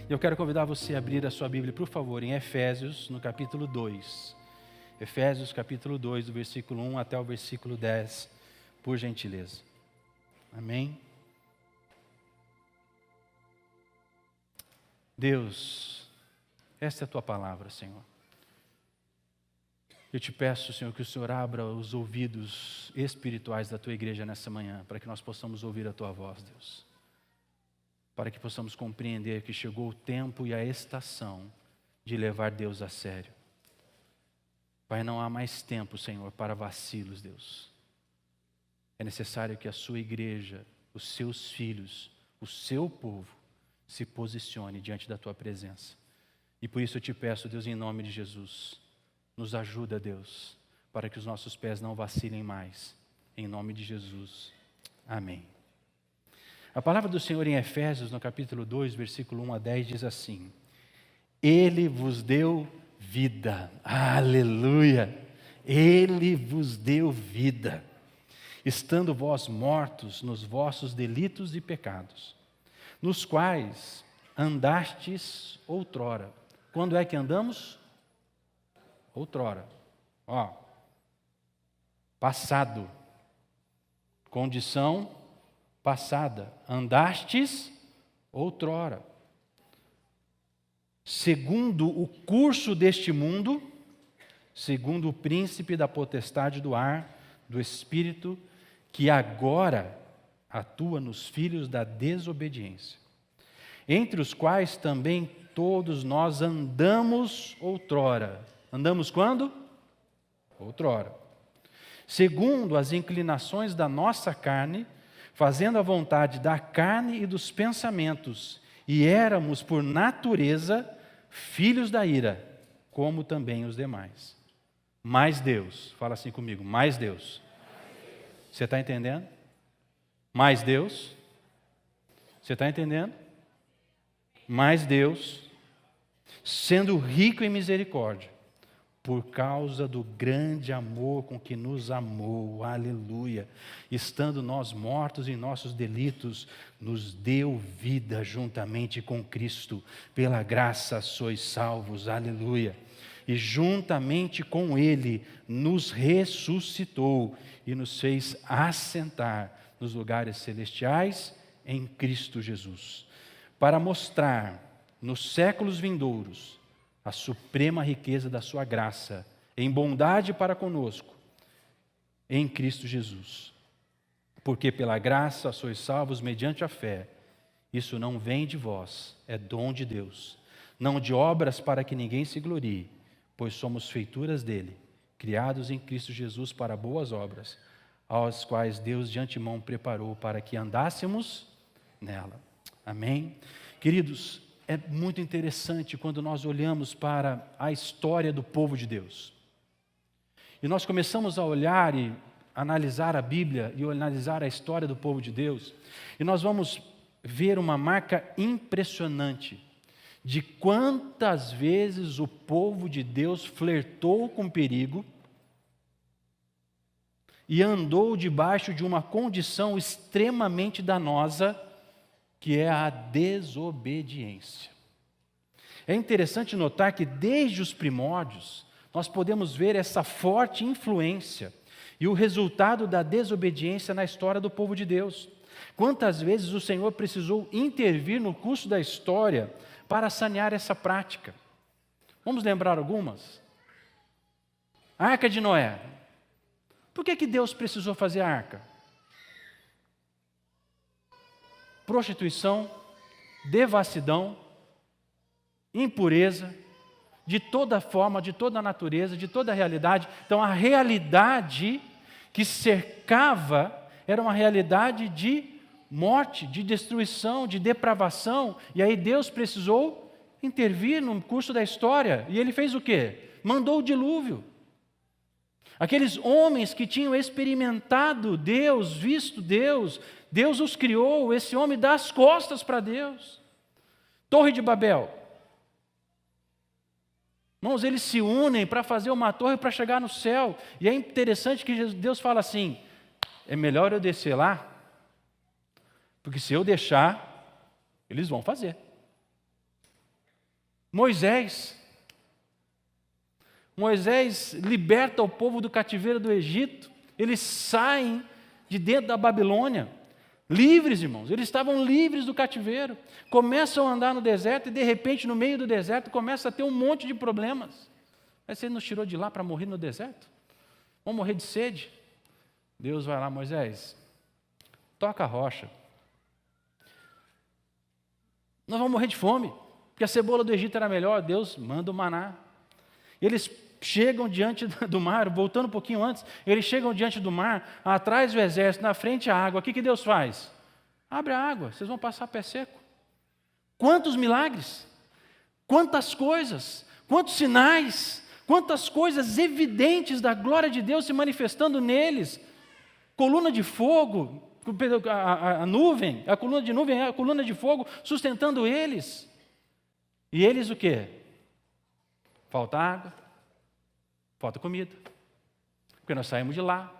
Eu quero convidar você a abrir a sua Bíblia, por favor, em Efésios, no capítulo 2. Efésios, capítulo 2, do versículo 1 até o versículo 10, por gentileza. Amém? Deus, esta é a tua palavra, Senhor. Eu te peço, Senhor, que o Senhor abra os ouvidos espirituais da tua igreja nessa manhã, para que nós possamos ouvir a tua voz, Deus. Para que possamos compreender que chegou o tempo e a estação de levar Deus a sério. Pai, não há mais tempo, Senhor, para vacilos, Deus. É necessário que a sua igreja, os seus filhos, o seu povo, se posicione diante da tua presença. E por isso eu te peço, Deus, em nome de Jesus, nos ajuda, Deus, para que os nossos pés não vacilem mais. Em nome de Jesus. Amém. A palavra do Senhor em Efésios, no capítulo 2, versículo 1 a 10, diz assim: Ele vos deu vida. Aleluia! Ele vos deu vida, estando vós mortos nos vossos delitos e pecados, nos quais andastes outrora. Quando é que andamos? Outrora. Passado. Condição passada. Andastes outrora. Segundo o curso deste mundo, segundo o príncipe da potestade do ar, do espírito, que agora atua nos filhos da desobediência, entre os quais também todos nós andamos outrora. Andamos quando? Outrora. Segundo as inclinações da nossa carne, fazendo a vontade da carne e dos pensamentos, e éramos por natureza filhos da ira, como também os demais. Mas Deus, fala assim comigo, mais Deus. Você está entendendo? Mais Deus. Você está entendendo? Mais Deus, sendo rico em misericórdia, por causa do grande amor com que nos amou, aleluia, estando nós mortos em nossos delitos, nos deu vida juntamente com Cristo, pela graça sois salvos, aleluia, e juntamente com Ele nos ressuscitou e nos fez assentar nos lugares celestiais em Cristo Jesus, para mostrar nos séculos vindouros a suprema riqueza da sua graça, em bondade para conosco, em Cristo Jesus. Porque pela graça sois salvos mediante a fé. Isso não vem de vós, é dom de Deus. Não de obras para que ninguém se glorie, pois somos feituras dele, criados em Cristo Jesus para boas obras, às quais Deus de antemão preparou para que andássemos nela. Amém? Queridos, é muito interessante quando nós olhamos para a história do povo de Deus. E nós começamos a olhar e analisar a Bíblia e analisar a história do povo de Deus. E nós vamos ver uma marca impressionante de quantas vezes o povo de Deus flertou com perigo e andou debaixo de uma condição extremamente danosa, que é a desobediência. É interessante notar que desde os primórdios, nós podemos ver essa forte influência e o resultado da desobediência na história do povo de Deus. Quantas vezes o Senhor precisou intervir no curso da história para sanear essa prática? Vamos lembrar algumas? A Arca de Noé. Por que Deus precisou fazer a arca? Prostituição, devassidão, impureza, de toda forma, de toda a natureza, de toda a realidade. Então, a realidade que cercava era uma realidade de morte, de destruição, de depravação. E aí Deus precisou intervir no curso da história. E Ele fez o quê? Mandou o dilúvio. Aqueles homens que tinham experimentado Deus, visto Deus, Deus os criou, esse homem dá as costas para Deus. Torre de Babel. Irmãos, eles se unem para fazer uma torre para chegar no céu. E é interessante que Deus fala assim, é melhor eu descer lá, Porque se eu deixar, eles vão fazer. Moisés liberta o povo do cativeiro do Egito. Eles saem de dentro da Babilônia, livres, irmãos. Eles estavam livres do cativeiro. Começam a andar no deserto e, de repente, no meio do deserto, começa a ter um monte de problemas. Mas você nos tirou de lá para morrer no deserto? Vamos morrer de sede? Deus vai lá, Moisés, toca a rocha. Nós vamos morrer de fome, porque a cebola do Egito era melhor. Deus manda o maná. Eles chegam diante do mar, voltando um pouquinho antes, eles chegam diante do mar, atrás do exército, na frente a água. O que Deus faz? Abre a água, vocês vão passar pé seco. Quantos milagres, quantas coisas, quantos sinais, quantas coisas evidentes da glória de Deus se manifestando neles. Coluna de fogo, a nuvem, a coluna de nuvem, a coluna de fogo sustentando eles. E eles o quê? Falta água, falta comida. Porque nós saímos de lá,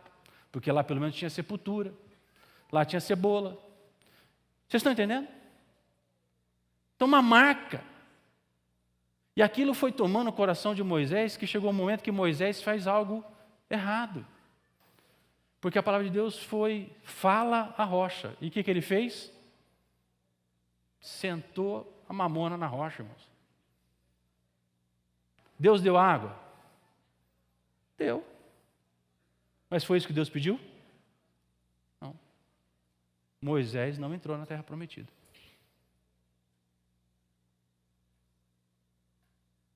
porque lá pelo menos tinha sepultura, lá tinha cebola. Vocês estão entendendo? Então uma marca. E aquilo foi tomando o coração de Moisés, que chegou um momento que Moisés faz algo errado. Porque a palavra de Deus foi, fala a rocha. E o que ele fez? Sentou a mamona na rocha, irmãos. Deus deu água? Deu. Mas foi isso que Deus pediu? Não. Moisés não entrou na terra prometida.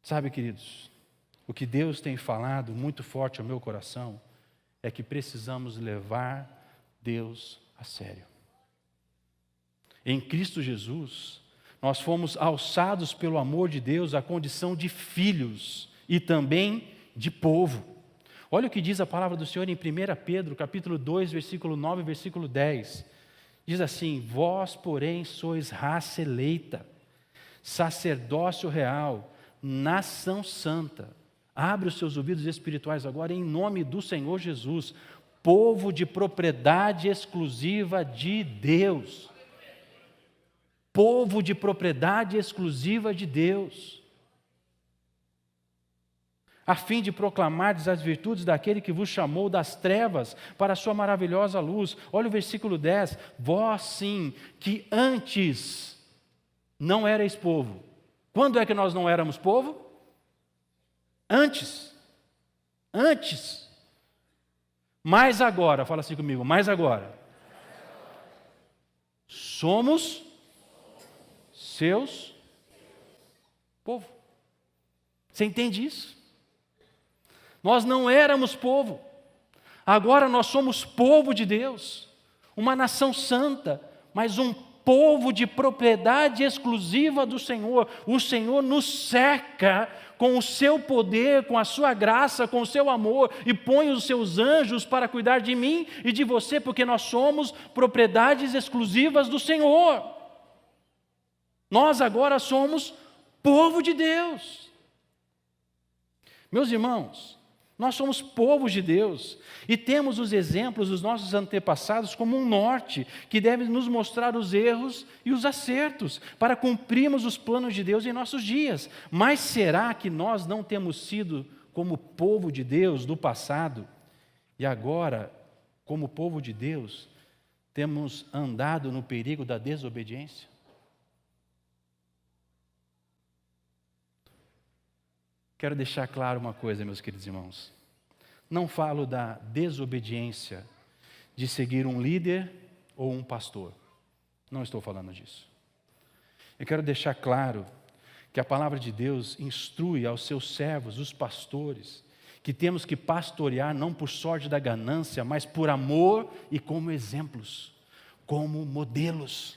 Sabe, queridos, o que Deus tem falado muito forte ao meu coração é que precisamos levar Deus a sério. Em Cristo Jesus, nós fomos alçados pelo amor de Deus à condição de filhos e também de povo. Olha o que diz a palavra do Senhor em 1 Pedro, capítulo 2, versículo 9 e versículo 10. Diz assim: vós, porém, sois raça eleita, sacerdócio real, nação santa. Abre os seus ouvidos espirituais agora em nome do Senhor Jesus. Povo de propriedade exclusiva de Deus. Povo de propriedade exclusiva de Deus. A fim de proclamardes as virtudes daquele que vos chamou das trevas para a sua maravilhosa luz. Olha o versículo 10. Vós sim, que antes não erais povo. Quando é que nós não éramos povo? Antes. Mas agora, fala assim comigo, mas agora. Somos seus povo. Você entende isso? Nós não éramos povo. Agora nós somos povo de Deus. Uma nação santa, mas um povo de propriedade exclusiva do Senhor. O Senhor nos cerca com o seu poder, com a sua graça, com o seu amor, e põe os seus anjos para cuidar de mim e de você, porque nós somos propriedades exclusivas do Senhor. Nós agora somos povo de Deus. Meus irmãos, nós somos povos de Deus e temos os exemplos dos nossos antepassados como um norte que deve nos mostrar os erros e os acertos para cumprirmos os planos de Deus em nossos dias. Mas será que nós não temos sido como povo de Deus do passado e agora, como povo de Deus, temos andado no perigo da desobediência? Quero deixar claro uma coisa, meus queridos irmãos. Não falo da desobediência de seguir um líder ou um pastor. Não estou falando disso. Eu quero deixar claro que a palavra de Deus instrui aos seus servos, os pastores, que temos que pastorear não por sorte da ganância, mas por amor e como exemplos, como modelos.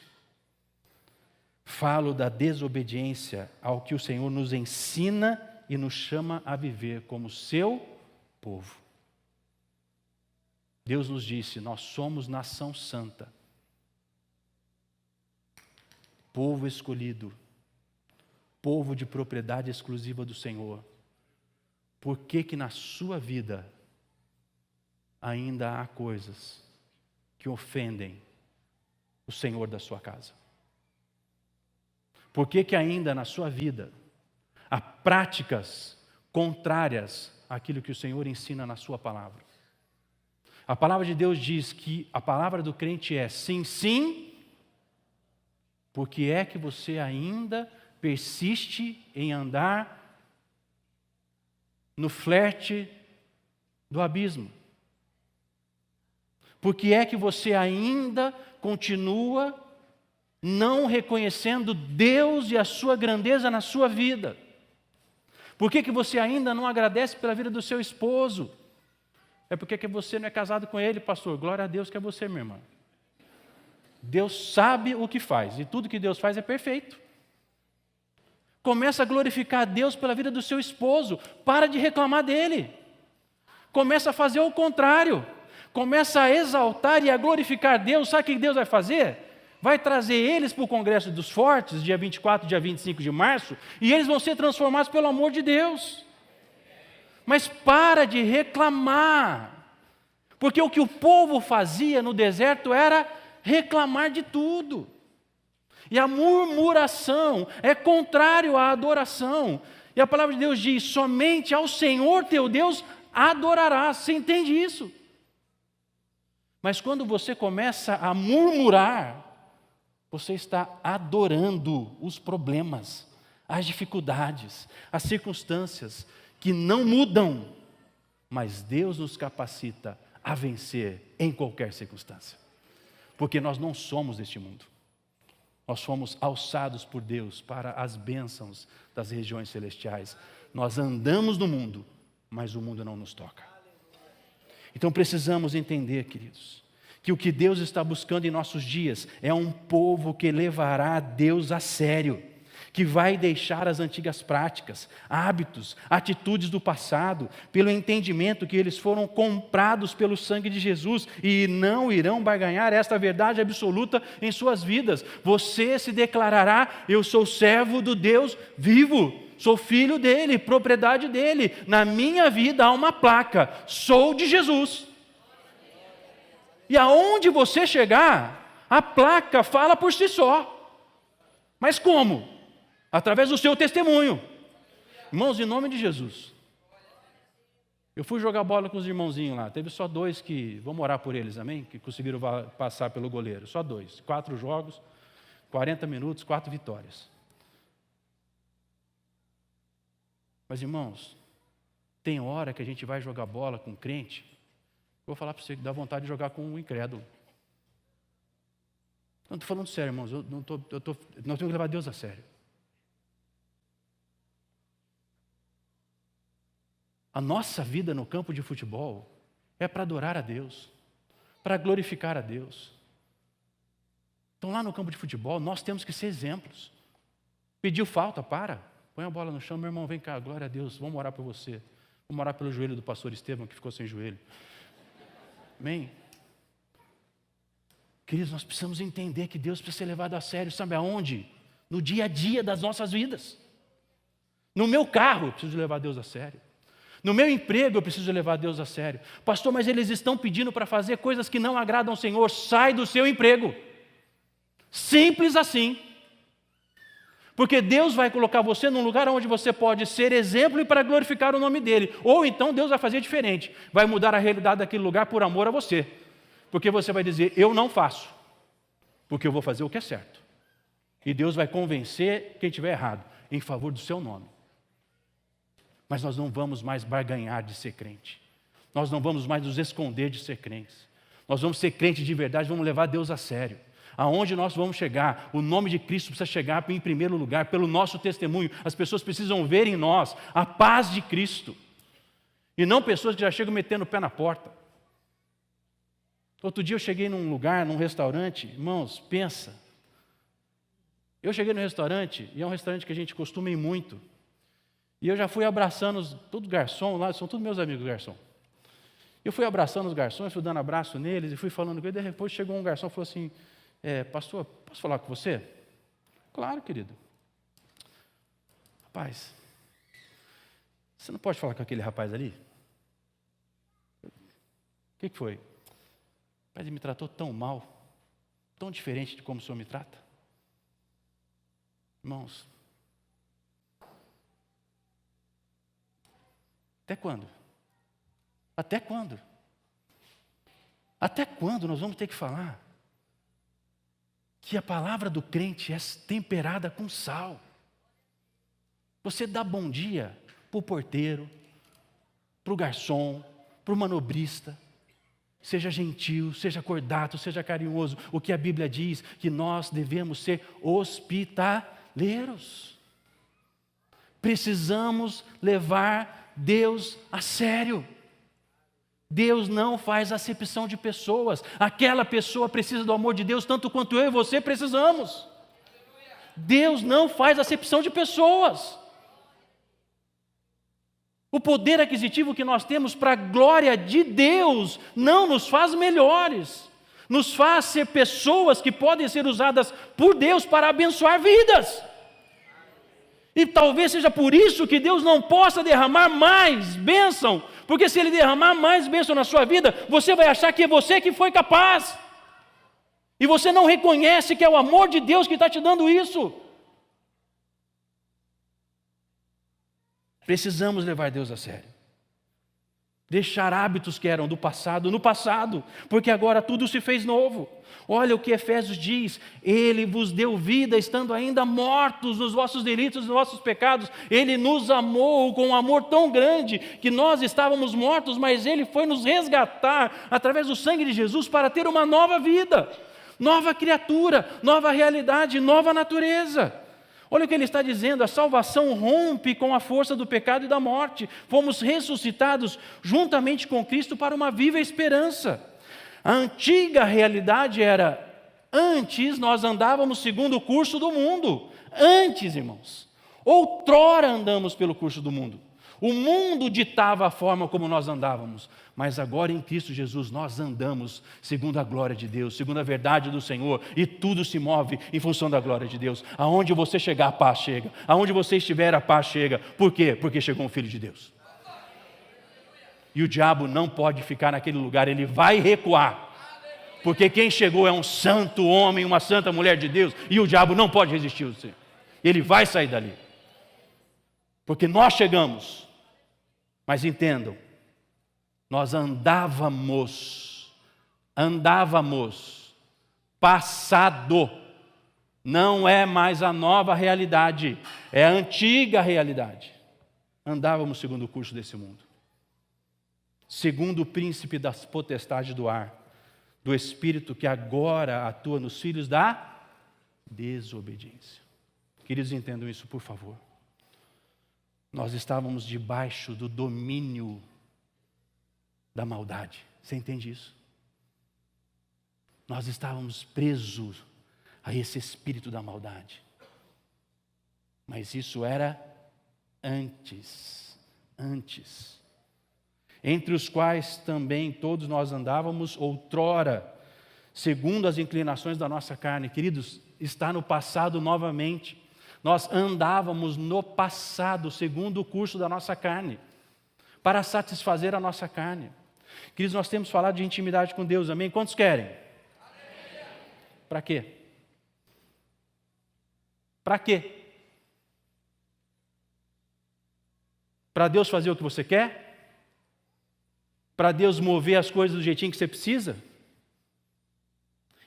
Falo da desobediência ao que o Senhor nos ensina e nos chama a viver como seu povo. Deus nos disse, nós somos nação santa, povo escolhido, povo de propriedade exclusiva do Senhor. Por que na sua vida ainda há coisas que ofendem o Senhor da sua casa? Por que que ainda na sua vida há práticas contrárias àquilo que o Senhor ensina na sua palavra? A palavra de Deus diz que a palavra do crente é sim, sim. Por que é que você ainda persiste em andar no flerte do abismo? Por que é que você ainda continua não reconhecendo Deus e a sua grandeza na sua vida? Por que que você ainda não agradece pela vida do seu esposo? É porque que você não é casado com ele, pastor. Glória a Deus que é você, minha irmã. Deus sabe o que faz, e tudo que Deus faz é perfeito. Começa a glorificar a Deus pela vida do seu esposo. Para de reclamar dele. Começa a fazer o contrário. Começa a exaltar e a glorificar Deus. Sabe o que Deus vai fazer? Vai trazer eles para o Congresso dos Fortes, dia 24, dia 25 de março, e eles vão ser transformados pelo amor de Deus. Mas para de reclamar. Porque o que o povo fazia no deserto era reclamar de tudo. E a murmuração é contrário à adoração. E a palavra de Deus diz: somente ao Senhor teu Deus adorarás. Você entende isso? Mas quando você começa a murmurar, você está adorando os problemas, as dificuldades, as circunstâncias que não mudam, mas Deus nos capacita a vencer em qualquer circunstância. Porque nós não somos deste mundo. Nós fomos alçados por Deus para as bênçãos das regiões celestiais. Nós andamos no mundo, mas o mundo não nos toca. Então precisamos entender, queridos, que o que Deus está buscando em nossos dias é um povo que levará a Deus a sério, que vai deixar as antigas práticas, hábitos, atitudes do passado, pelo entendimento que eles foram comprados pelo sangue de Jesus e não irão barganhar esta verdade absoluta em suas vidas. Você se declarará: eu sou servo do Deus vivo, sou filho dele, propriedade dele. Na minha vida há uma placa: sou de Jesus. E aonde você chegar, a placa fala por si só. Mas como? Através do seu testemunho. Irmãos, em nome de Jesus. Eu fui jogar bola com os irmãozinhos lá. Teve só 2 que, vamos orar por eles, amém? Que conseguiram passar pelo goleiro. Só 2. 4 jogos, 40 minutos, 4 vitórias. Mas, irmãos, tem hora que a gente vai jogar bola com crente. Eu vou falar para você que dá vontade de jogar com um incrédulo. Não estou falando sério, irmãos. Nós temos que levar Deus a sério. A nossa vida no campo de futebol é para adorar a Deus, para glorificar a Deus. Então, lá no campo de futebol, nós temos que ser exemplos. Pediu falta, põe a bola no chão, meu irmão, vem cá, glória a Deus, vamos orar por você. Vamos orar pelo joelho do pastor Estevão, que ficou sem joelho. Amém? Queridos, nós precisamos entender que Deus precisa ser levado a sério, sabe aonde? No dia a dia das nossas vidas. No meu carro, eu preciso levar Deus a sério. No meu emprego eu preciso levar Deus a sério. Pastor, mas eles estão pedindo para fazer coisas que não agradam ao Senhor. Sai do seu emprego. Simples assim. Porque Deus vai colocar você num lugar onde você pode ser exemplo e para glorificar o nome dEle. Ou então Deus vai fazer diferente. Vai mudar a realidade daquele lugar por amor a você. Porque você vai dizer: eu não faço. Porque eu vou fazer o que é certo. E Deus vai convencer quem estiver errado em favor do seu nome. Mas nós não vamos mais barganhar de ser crente. Nós não vamos mais nos esconder de ser crentes. Nós vamos ser crentes de verdade, vamos levar Deus a sério. Aonde nós vamos chegar, o nome de Cristo precisa chegar em primeiro lugar, pelo nosso testemunho. As pessoas precisam ver em nós a paz de Cristo. E não pessoas que já chegam metendo o pé na porta. Outro dia eu cheguei num lugar, num restaurante, irmãos, pensa. Eu cheguei no restaurante, e é um restaurante que a gente costuma ir muito. E eu já fui abraçando todo garçom lá, são todos meus amigos garçom. Eu fui abraçando os garçons, fui dando abraço neles e fui falando com eles. Depois chegou um garçom e falou assim: pastor, posso falar com você? Claro, querido. Rapaz, você não pode falar com aquele rapaz ali? O que foi? Rapaz, ele me tratou tão mal. tão diferente de como o Senhor me trata? Irmãos, até quando? Até quando? Até quando nós vamos ter que falar que a palavra do crente é temperada com sal? Você dá bom dia para o porteiro, para o garçom, para o manobrista. Seja gentil, seja cordato, seja carinhoso. O que a Bíblia diz, que nós devemos ser hospitaleiros. Precisamos levar Deus a sério. Deus não faz acepção de pessoas. Aquela pessoa precisa do amor de Deus tanto quanto eu e você precisamos. Deus não faz acepção de pessoas. O poder aquisitivo que nós temos para a glória de Deus não nos faz melhores. Nos faz ser pessoas que podem ser usadas por Deus para abençoar vidas. E talvez seja por isso que Deus não possa derramar mais bênção, porque se Ele derramar mais bênção na sua vida, você vai achar que é você que foi capaz, e você não reconhece que é o amor de Deus que está te dando isso. Precisamos levar Deus a sério, deixar hábitos que eram do passado no passado, porque agora tudo se fez novo. Olha o que Efésios diz: Ele vos deu vida estando ainda mortos nos vossos delitos e nos vossos pecados. Ele nos amou com um amor tão grande que nós estávamos mortos, mas Ele foi nos resgatar através do sangue de Jesus para ter uma nova vida, nova criatura, nova realidade, nova natureza. Olha o que ele está dizendo: a salvação rompe com a força do pecado e da morte. Fomos ressuscitados juntamente com Cristo para uma viva esperança. A antiga realidade era: antes nós andávamos segundo o curso do mundo. Antes, irmãos, outrora andamos pelo curso do mundo. O mundo ditava a forma como nós andávamos, mas agora em Cristo Jesus nós andamos segundo a glória de Deus, segundo a verdade do Senhor, e tudo se move em função da glória de Deus. Aonde você chegar, a paz chega. Aonde você estiver, a paz chega. Por quê? Porque chegou um Filho de Deus. E o diabo não pode ficar naquele lugar, ele vai recuar. Porque quem chegou é um santo homem, uma santa mulher de Deus, e o diabo não pode resistir. Ele vai sair dali. Porque nós chegamos. Mas entendam, nós andávamos, passado, não é mais a nova realidade, é a antiga realidade. Andávamos segundo o curso desse mundo, segundo o príncipe das potestades do ar, do espírito que agora atua nos filhos da desobediência. Queridos, entendam isso, por favor. Nós estávamos debaixo do domínio da maldade. Você entende isso? Nós estávamos presos a esse espírito da maldade. Mas isso era antes. Entre os quais também todos nós andávamos outrora, segundo as inclinações da nossa carne. Queridos, está no passado novamente. Nós andávamos no passado, segundo o curso da nossa carne, para satisfazer a nossa carne. Queridos, nós temos falado de intimidade com Deus, amém? Quantos querem? Para quê? Para quê? Para Deus fazer o que você quer? Para Deus mover as coisas do jeitinho que você precisa?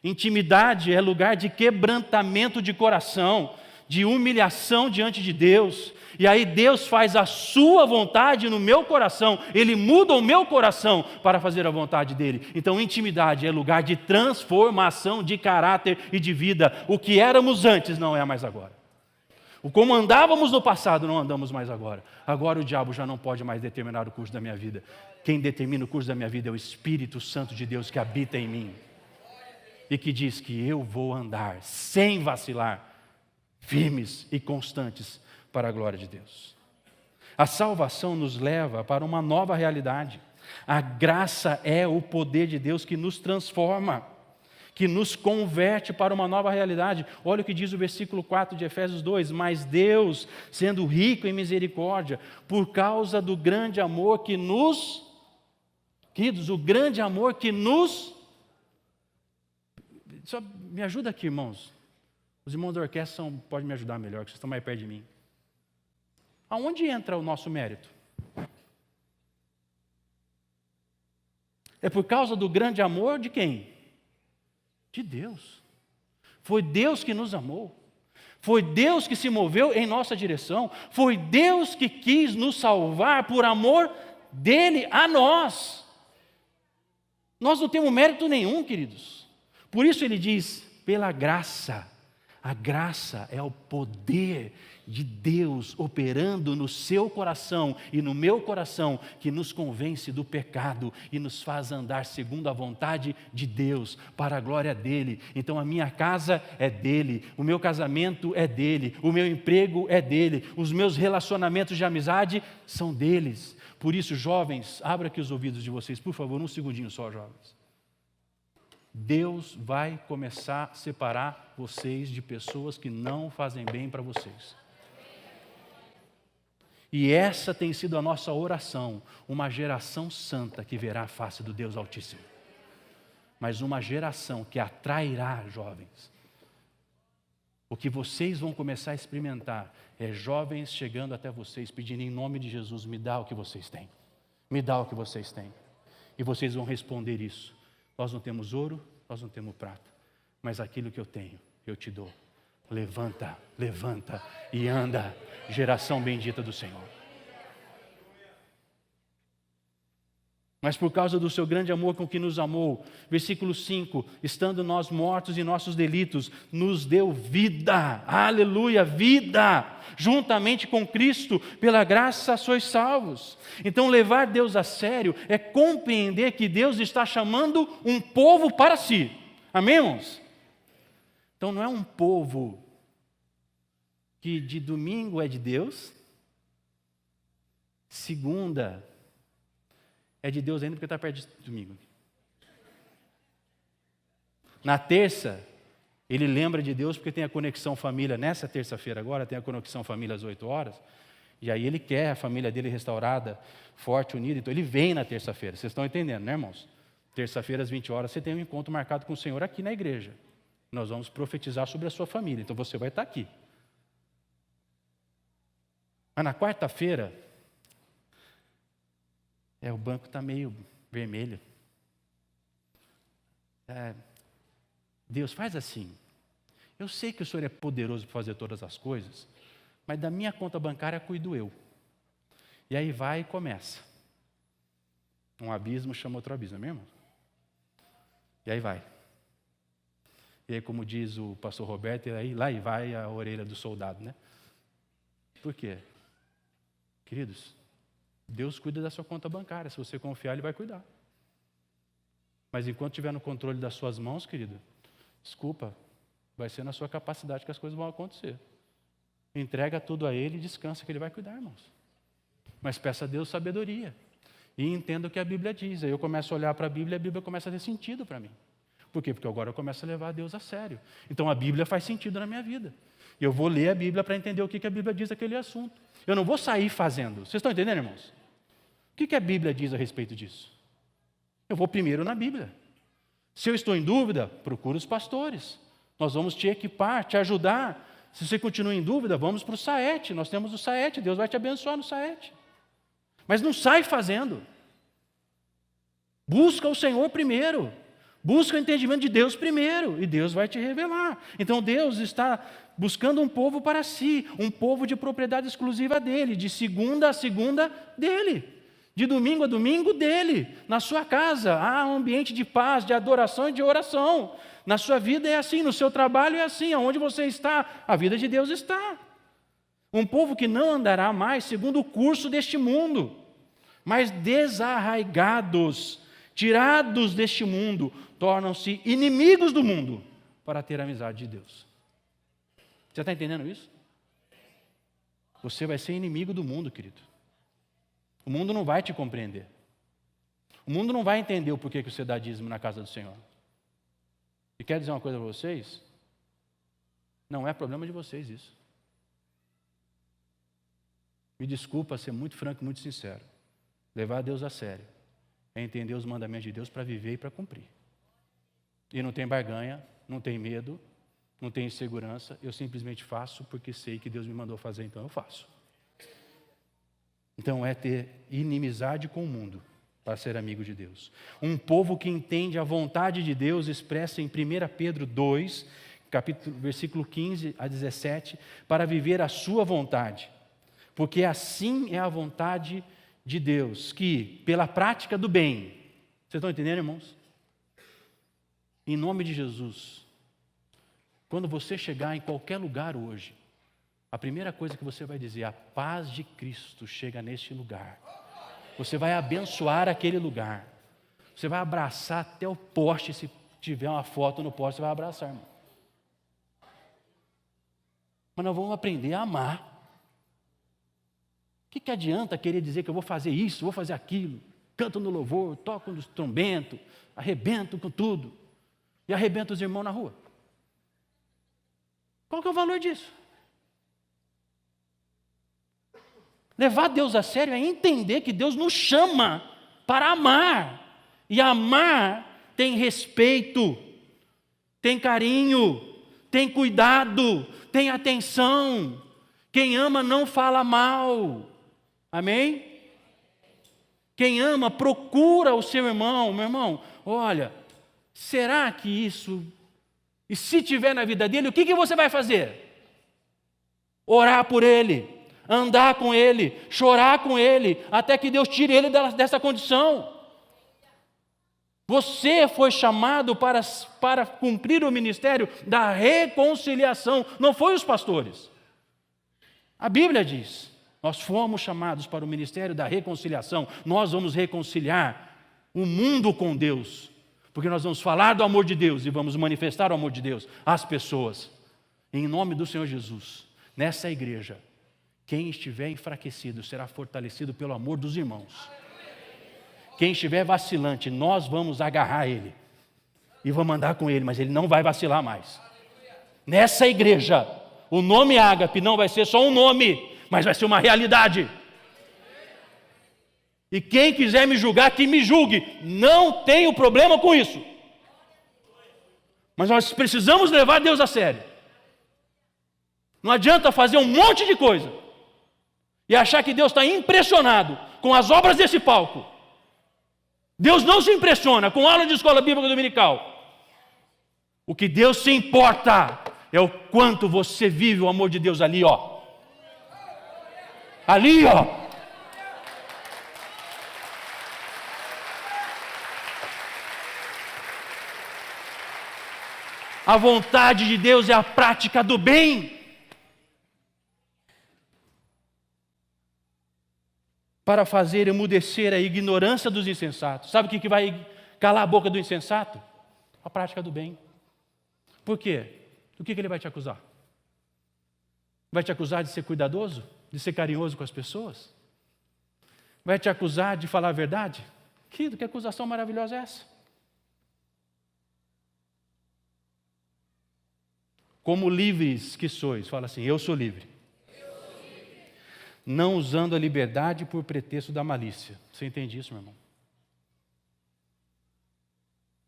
Intimidade é lugar de quebrantamento de coração, de humilhação diante de Deus, e aí Deus faz a sua vontade no meu coração, Ele muda o meu coração para fazer a vontade dEle. Então intimidade é lugar de transformação de caráter e de vida. O que éramos antes não é mais agora. O como andávamos no passado não andamos mais agora. Agora o diabo já não pode mais determinar o curso da minha vida. Quem determina o curso da minha vida é o Espírito Santo de Deus que habita em mim e que diz que eu vou andar sem vacilar, firmes e constantes para a glória de Deus. A salvação nos leva para uma nova realidade. A graça é o poder de Deus que nos transforma, que nos converte para uma nova realidade. Olha o que diz o versículo 4 de Efésios 2: mas Deus, sendo rico em misericórdia, por causa do grande amor que nos... Queridos, o grande amor que nos... Só me ajuda aqui, irmãos. Os irmãos da orquestra podem me ajudar melhor, que vocês estão mais perto de mim. Aonde entra o nosso mérito? É por causa do grande amor de quem? De Deus. Foi Deus que nos amou. Foi Deus que se moveu em nossa direção. Foi Deus que quis nos salvar por amor dele a nós. Nós não temos mérito nenhum, queridos. Por isso ele diz, pela graça. A graça é o poder de Deus operando no seu coração e no meu coração, que nos convence do pecado e nos faz andar segundo a vontade de Deus, para a glória dele. Então a minha casa é dele, o meu casamento é dele, o meu emprego é dele, os meus relacionamentos de amizade são deles. Por isso, jovens, abra aqui os ouvidos de vocês, por favor, um segundinho só, jovens. Deus vai começar a separar vocês de pessoas que não fazem bem para vocês. E essa tem sido a nossa oração, uma geração santa que verá a face do Deus Altíssimo. Mas uma geração que atrairá jovens. O que vocês vão começar a experimentar é jovens chegando até vocês, pedindo em nome de Jesus, me dá o que vocês têm. Me dá o que vocês têm. E vocês vão responder isso. Nós não temos ouro, nós não temos prata, mas aquilo que eu tenho, eu te dou. Levanta, levanta e anda, geração bendita do Senhor. Mas por causa do seu grande amor com que nos amou, versículo 5, estando nós mortos em nossos delitos, nos deu vida, aleluia, vida, juntamente com Cristo, pela graça sois salvos. Então levar Deus a sério é compreender que Deus está chamando um povo para si, amém, irmãos? Então não é um povo que de domingo é de Deus, segunda é de Deus ainda porque está perto de domingo. Na terça, ele lembra de Deus porque tem a conexão família, nessa terça-feira agora, tem a conexão família às 8 horas, e aí ele quer a família dele restaurada, forte, unida, então ele vem na terça-feira, vocês estão entendendo, né, irmãos? Terça-feira às 20 horas, você tem um encontro marcado com o Senhor aqui na igreja. Nós vamos profetizar sobre a sua família, então você vai estar aqui. Mas na quarta-feira, o banco está meio vermelho. Deus, faz assim. Eu sei que o Senhor é poderoso para fazer todas as coisas, mas da minha conta bancária cuido eu. E aí vai e começa. Um abismo chama outro abismo, não é mesmo? E aí vai. E aí, como diz o pastor Roberto, lá e vai a orelha do soldado, né? Por quê? Queridos, Deus cuida da sua conta bancária. Se você confiar, Ele vai cuidar. Mas enquanto estiver no controle das suas mãos, querido, desculpa, vai ser na sua capacidade que as coisas vão acontecer. Entrega tudo a Ele e descansa que Ele vai cuidar, irmãos. Mas peça a Deus sabedoria. E entenda o que a Bíblia diz. Aí eu começo a olhar para a Bíblia começa a ter sentido para mim. Por quê? Porque agora eu começo a levar a Deus a sério. Então a Bíblia faz sentido na minha vida. E eu vou ler a Bíblia para entender o que a Bíblia diz daquele assunto. Eu não vou sair fazendo. Vocês estão entendendo, irmãos? O que a Bíblia diz a respeito disso? Eu vou primeiro na Bíblia. Se eu estou em dúvida, procura os pastores. Nós vamos te equipar, te ajudar. Se você continua em dúvida, vamos para o SAET. Nós temos o SAET, Deus vai te abençoar no SAET. Mas não sai fazendo. Busca o Senhor primeiro. Busca o entendimento de Deus primeiro, e Deus vai te revelar. Então Deus está buscando um povo para si, um povo de propriedade exclusiva dele, de segunda a segunda dele, de domingo a domingo dele. Na sua casa há um ambiente de paz, de adoração e de oração. Na sua vida é assim, no seu trabalho é assim, aonde você está, a vida de Deus está. Um povo que não andará mais segundo o curso deste mundo, mas desarraigados, tirados deste mundo, tornam-se inimigos do mundo para ter a amizade de Deus. Você está entendendo isso? Você vai ser inimigo do mundo, querido. O mundo não vai te compreender. O mundo não vai entender o porquê que você dá dízimo na casa do Senhor. E quero dizer uma coisa para vocês? Não é problema de vocês isso. Me desculpa ser muito franco e muito sincero. Levar Deus a sério é entender os mandamentos de Deus para viver e para cumprir. E não tem barganha, não tenho medo, não tenho insegurança, eu simplesmente faço porque sei que Deus me mandou fazer, então eu faço. Então é ter inimizade com o mundo para ser amigo de Deus. Um povo que entende a vontade de Deus expressa em 1 Pedro 2, versículo 15 a 17, para viver a sua vontade. Porque assim é a vontade de Deus, que pela prática do bem, vocês estão entendendo, irmãos? Em nome de Jesus, quando você chegar em qualquer lugar hoje, a primeira coisa que você vai dizer, a paz de Cristo chega neste lugar. Você vai abençoar aquele lugar. Você vai abraçar até o poste, se tiver uma foto no poste, você vai abraçar, irmão. Mas nós vamos aprender a amar. O que adianta querer dizer que eu vou fazer isso, vou fazer aquilo? Canto no louvor, toco no instrumento, arrebento com tudo. E arrebento os irmãos na rua. Qual que é o valor disso? Levar Deus a sério é entender que Deus nos chama para amar. E amar tem respeito, tem carinho, tem cuidado, tem atenção. Quem ama não fala mal. Amém? Quem ama procura o seu irmão. Meu irmão, olha, será que isso... E se tiver na vida dele, o que você vai fazer? Orar por ele. Andar com ele, chorar com ele, até que Deus tire ele dessa condição. Você foi chamado para cumprir o ministério da reconciliação, não foi os pastores. A Bíblia diz, nós fomos chamados para o ministério da reconciliação, nós vamos reconciliar o mundo com Deus, porque nós vamos falar do amor de Deus e vamos manifestar o amor de Deus às pessoas, em nome do Senhor Jesus, nessa igreja. Quem estiver enfraquecido será fortalecido pelo amor dos irmãos. Quem estiver vacilante, nós vamos agarrar ele e vamos andar com ele, mas ele não vai vacilar mais. Nessa igreja, o nome Ágape não vai ser só um nome, mas vai ser uma realidade. E quem quiser me julgar, que me julgue. Não tenho problema com isso. Mas nós precisamos levar Deus a sério. Não adianta fazer um monte de coisa e achar que Deus está impressionado com as obras desse palco. Deus não se impressiona com aula de escola bíblica dominical. O que Deus se importa é o quanto você vive o amor de Deus ali, ó. Ali, ó. A vontade de Deus é a prática do bem. Para fazer emudecer a ignorância dos insensatos. Sabe o que vai calar a boca do insensato? A prática do bem. Por quê? Do que ele vai te acusar? Vai te acusar de ser cuidadoso? De ser carinhoso com as pessoas? Vai te acusar de falar a verdade? Que acusação maravilhosa é essa? Como livres que sois, fala assim, eu sou livre. Não usando a liberdade por pretexto da malícia. Você entende isso, meu irmão?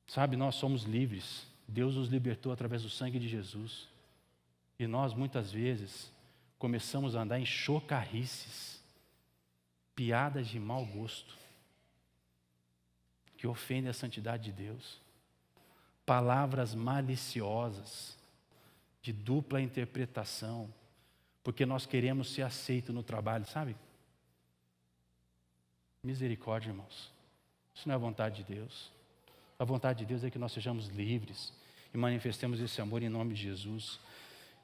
Sabe, nós somos livres. Deus nos libertou através do sangue de Jesus. E nós, muitas vezes, começamos a andar em chocarrices, piadas de mau gosto, que ofendem a santidade de Deus, palavras maliciosas, de dupla interpretação, porque nós queremos ser aceitos no trabalho, sabe? Misericórdia, irmãos. Isso não é a vontade de Deus. A vontade de Deus é que nós sejamos livres e manifestemos esse amor em nome de Jesus.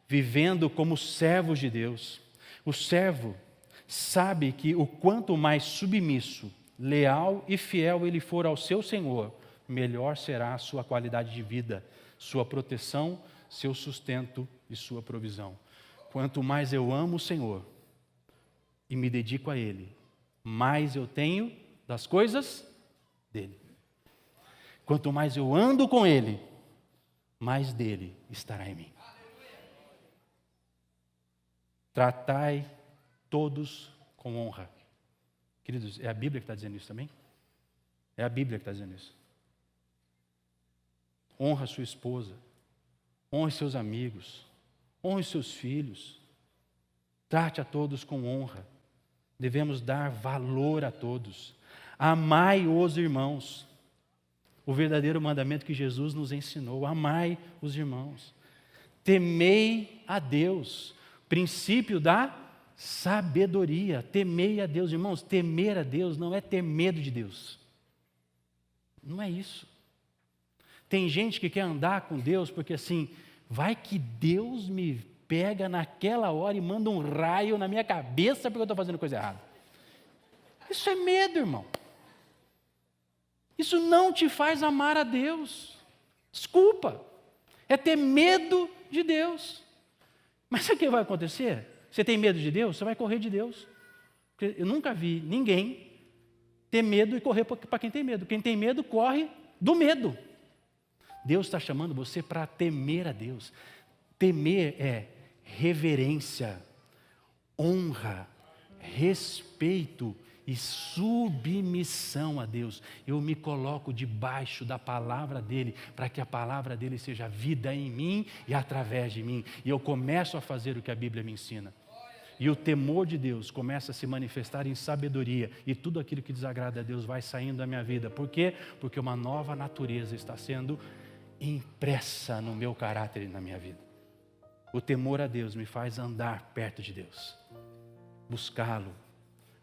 Vivendo como servos de Deus. O servo sabe que o quanto mais submisso, leal e fiel ele for ao seu Senhor, melhor será a sua qualidade de vida, sua proteção, seu sustento e sua provisão. Quanto mais eu amo o Senhor e me dedico a Ele, mais eu tenho das coisas dEle. Quanto mais eu ando com Ele, mais dEle estará em mim. Tratai todos com honra. Queridos, é a Bíblia que está dizendo isso também? É a Bíblia que está dizendo isso. Honra sua esposa. honre seus amigos, honre seus filhos, trate a todos com honra. Devemos dar valor a todos. Amai os irmãos. O verdadeiro mandamento que Jesus nos ensinou. Amai os irmãos. Temei a Deus. Princípio da sabedoria. Temei a Deus. Irmãos, temer a Deus não é ter medo de Deus. Não é isso. Tem gente que quer andar com Deus porque assim, vai que Deus me pega naquela hora e manda um raio na minha cabeça porque eu estou fazendo coisa errada. Isso é medo, irmão. Isso não te faz amar a Deus. Desculpa. É ter medo de Deus. Mas sabe o que vai acontecer? Você tem medo de Deus? Você vai correr de Deus. Porque eu nunca vi ninguém ter medo e correr para quem tem medo. Quem tem medo corre do medo. Deus está chamando você para temer a Deus. Temer é reverência, honra, respeito e submissão a Deus. Eu me coloco debaixo da palavra dEle, para que a palavra dEle seja vida em mim e através de mim. E eu começo a fazer o que a Bíblia me ensina. E o temor de Deus começa a se manifestar em sabedoria. E tudo aquilo que desagrada a Deus vai saindo da minha vida. Por quê? Porque uma nova natureza está sendo impressa no meu caráter e na minha vida. O temor a Deus me faz andar perto de Deus, buscá-lo,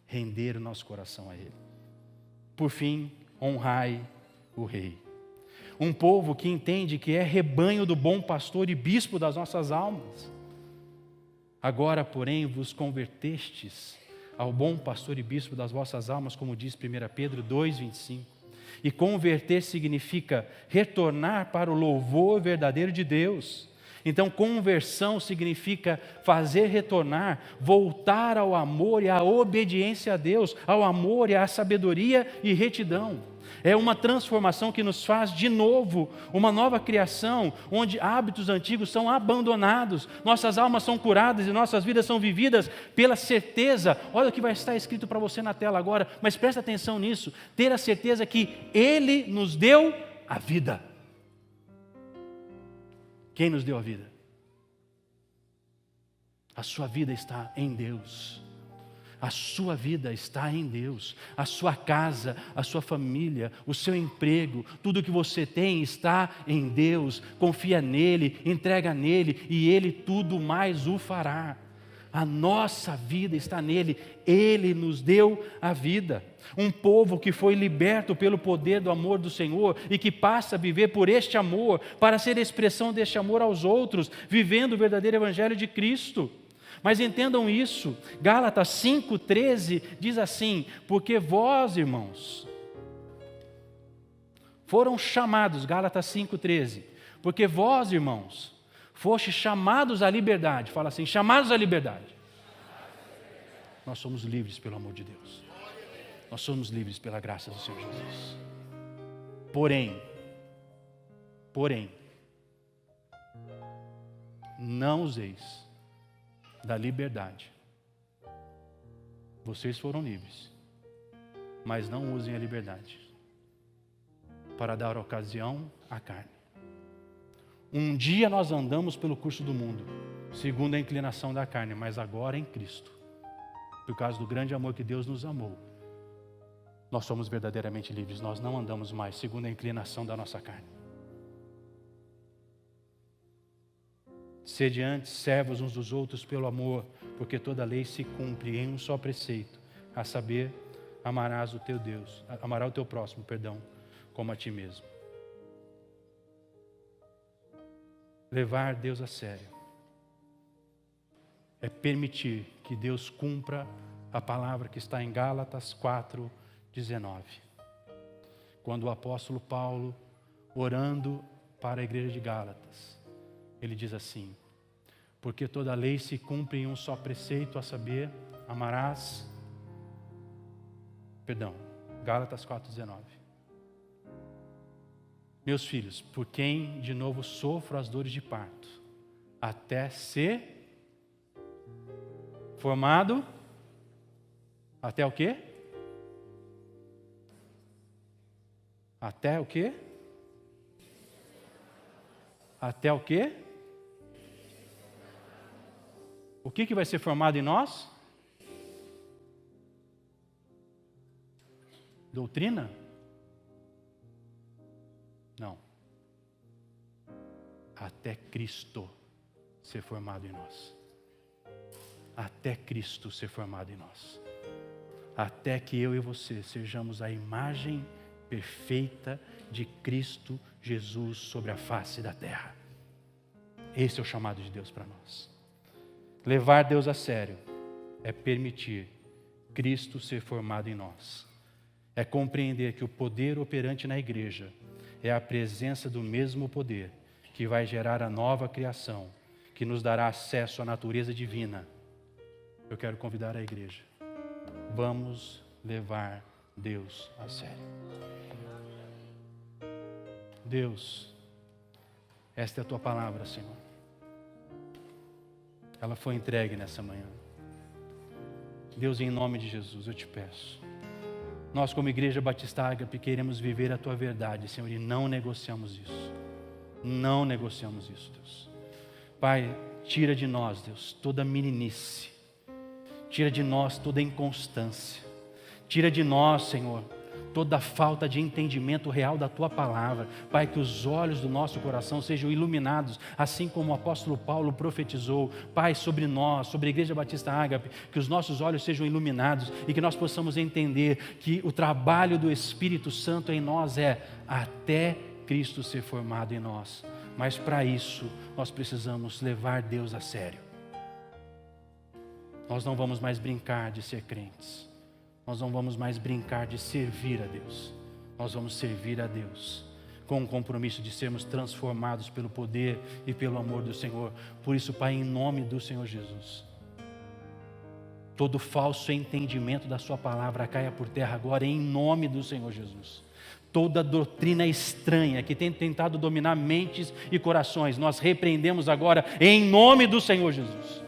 render o nosso coração a Ele. Por fim, honrai o Rei. Um povo que entende que é rebanho do bom pastor e bispo das nossas almas. Agora, porém, vos convertestes ao bom pastor e bispo das vossas almas, como diz 1 Pedro 2,25. E converter significa retornar para o louvor verdadeiro de Deus. Então, conversão significa fazer retornar, voltar ao amor e à obediência a Deus, ao amor e à sabedoria e retidão. É uma transformação que nos faz de novo, uma nova criação, onde hábitos antigos são abandonados, nossas almas são curadas e nossas vidas são vividas pela certeza. Olha o que vai estar escrito para você na tela agora, mas presta atenção nisso, ter a certeza que Ele nos deu a vida. Quem nos deu a vida? A sua vida está em Deus. A sua vida está em Deus. A sua casa, a sua família, o seu emprego, tudo que você tem está em Deus. Confia nele, entrega nele e Ele tudo mais o fará. A nossa vida está nele. Ele nos deu a vida. Um povo que foi liberto pelo poder do amor do Senhor e que passa a viver por este amor, para ser expressão deste amor aos outros, vivendo o verdadeiro evangelho de Cristo. Mas entendam isso, Gálatas 5,13 diz assim: porque vós, irmãos, foram chamados, Gálatas 5,13, porque vós, irmãos, fostes chamados à liberdade. Fala assim, chamados à liberdade. Nós somos livres pelo amor de Deus. Nós somos livres pela graça do Senhor Jesus. Porém, não useis da liberdade. Vocês foram livres, mas não usem a liberdade para dar ocasião à carne. Um dia nós andamos pelo curso do mundo, segundo a inclinação da carne, mas agora em Cristo, por causa do grande amor que Deus nos amou, nós somos verdadeiramente livres. Nós não andamos mais segundo a inclinação da nossa carne. Sede antes servos uns dos outros pelo amor, porque toda a lei se cumpre em um só preceito, a saber, amarás o teu Deus, amarás o teu próximo, como a ti mesmo. Levar Deus a sério é permitir que Deus cumpra a palavra que está em Gálatas 4:19. Quando o apóstolo Paulo, orando para a igreja de Gálatas, ele diz assim: porque toda a lei se cumpre em um só preceito, a saber, amarás, Gálatas 4:19. Meus filhos, por quem de novo sofro as dores de parto, até ser formado, até o quê? Até o quê? Até o quê? O que vai ser formado em nós? Doutrina? Não. Até Cristo ser formado em nós. Até Cristo ser formado em nós. Até que eu e você sejamos a imagem perfeita de Cristo Jesus sobre a face da terra. Esse é o chamado de Deus para nós. Levar Deus a sério é permitir Cristo ser formado em nós. É compreender que o poder operante na igreja é a presença do mesmo poder que vai gerar a nova criação, que nos dará acesso à natureza divina. Eu quero convidar a igreja. Vamos levar Deus a sério. Deus, esta é a tua palavra, Senhor. Ela foi entregue nessa manhã. Deus, em nome de Jesus, eu te peço. Nós, como Igreja Batista Ágape, queremos viver a tua verdade, Senhor, e não negociamos isso. Não negociamos isso, Deus. Pai, tira de nós, Deus, toda meninice. Tira de nós toda inconstância. Tira de nós, Senhor, toda falta de entendimento real da tua palavra. Pai, que os olhos do nosso coração sejam iluminados, assim como o apóstolo Paulo profetizou. Pai, sobre nós, sobre a Igreja Batista Ágape, que os nossos olhos sejam iluminados e que nós possamos entender que o trabalho do Espírito Santo em nós é até Cristo ser formado em nós. Mas para isso, nós precisamos levar Deus a sério. Nós não vamos mais brincar de ser crentes. Nós não vamos mais brincar de servir a Deus. Nós vamos servir a Deus com o compromisso de sermos transformados pelo poder e pelo amor do Senhor. Por isso, Pai, em nome do Senhor Jesus, todo falso entendimento da sua palavra caia por terra agora, em nome do Senhor Jesus. Toda doutrina estranha que tem tentado dominar mentes e corações, nós repreendemos agora em nome do Senhor Jesus.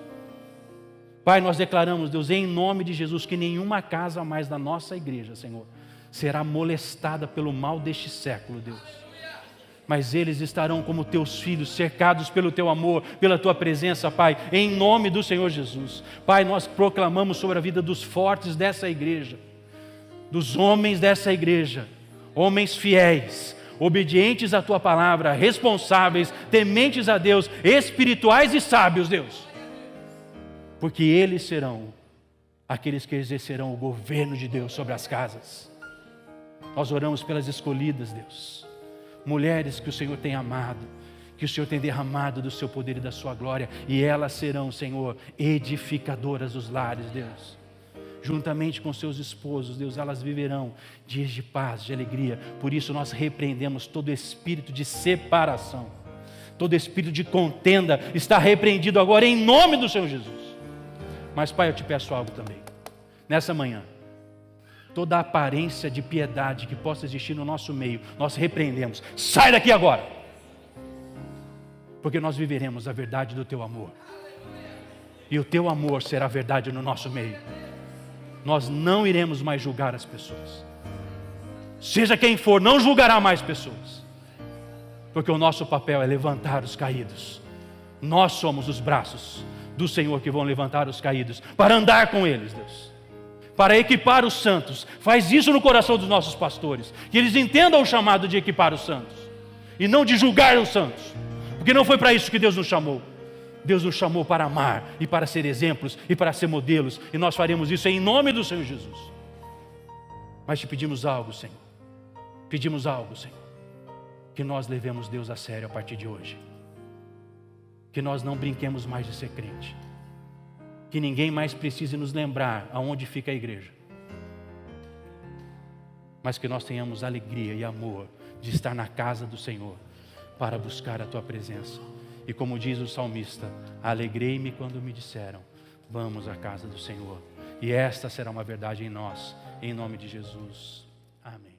Pai, nós declaramos, Deus, em nome de Jesus, que nenhuma casa mais da nossa igreja, Senhor, será molestada pelo mal deste século, Deus. Mas eles estarão como teus filhos, cercados pelo teu amor, pela tua presença, Pai, em nome do Senhor Jesus. Pai, nós proclamamos sobre a vida dos fortes dessa igreja, dos homens dessa igreja, homens fiéis, obedientes à tua palavra, responsáveis, tementes a Deus, espirituais e sábios, Deus. Porque eles serão aqueles que exercerão o governo de Deus sobre as casas. Nós oramos pelas escolhidas, Deus. Mulheres que o Senhor tem amado, que o Senhor tem derramado do seu poder e da sua glória, e elas serão, Senhor, edificadoras dos lares, Deus. Juntamente com seus esposos, Deus, elas viverão dias de paz, de alegria. Por isso nós repreendemos todo espírito de separação, todo espírito de contenda está repreendido agora em nome do Senhor Jesus. Mas, Pai, eu te peço algo também. Nessa manhã, toda aparência de piedade que possa existir no nosso meio, nós repreendemos. Sai daqui agora! Porque nós viveremos a verdade do teu amor. E o teu amor será verdade no nosso meio. Nós não iremos mais julgar as pessoas. Seja quem for, não julgará mais pessoas. Porque o nosso papel é levantar os caídos. Nós somos os braços do Senhor que vão levantar os caídos, para andar com eles, Deus, para equipar os santos. Faz isso no coração dos nossos pastores, que eles entendam o chamado de equipar os santos, e não de julgar os santos, porque não foi para isso que Deus nos chamou. Deus nos chamou para amar, e para ser exemplos, e para ser modelos, e nós faremos isso em nome do Senhor Jesus. Mas te pedimos algo, Senhor, que nós levemos Deus a sério a partir de hoje. Que nós não brinquemos mais de ser crente. Que ninguém mais precise nos lembrar aonde fica a igreja. Mas que nós tenhamos alegria e amor de estar na casa do Senhor para buscar a tua presença. E como diz o salmista, alegrei-me quando me disseram, vamos à casa do Senhor. E esta será uma verdade em nós, em nome de Jesus. Amém.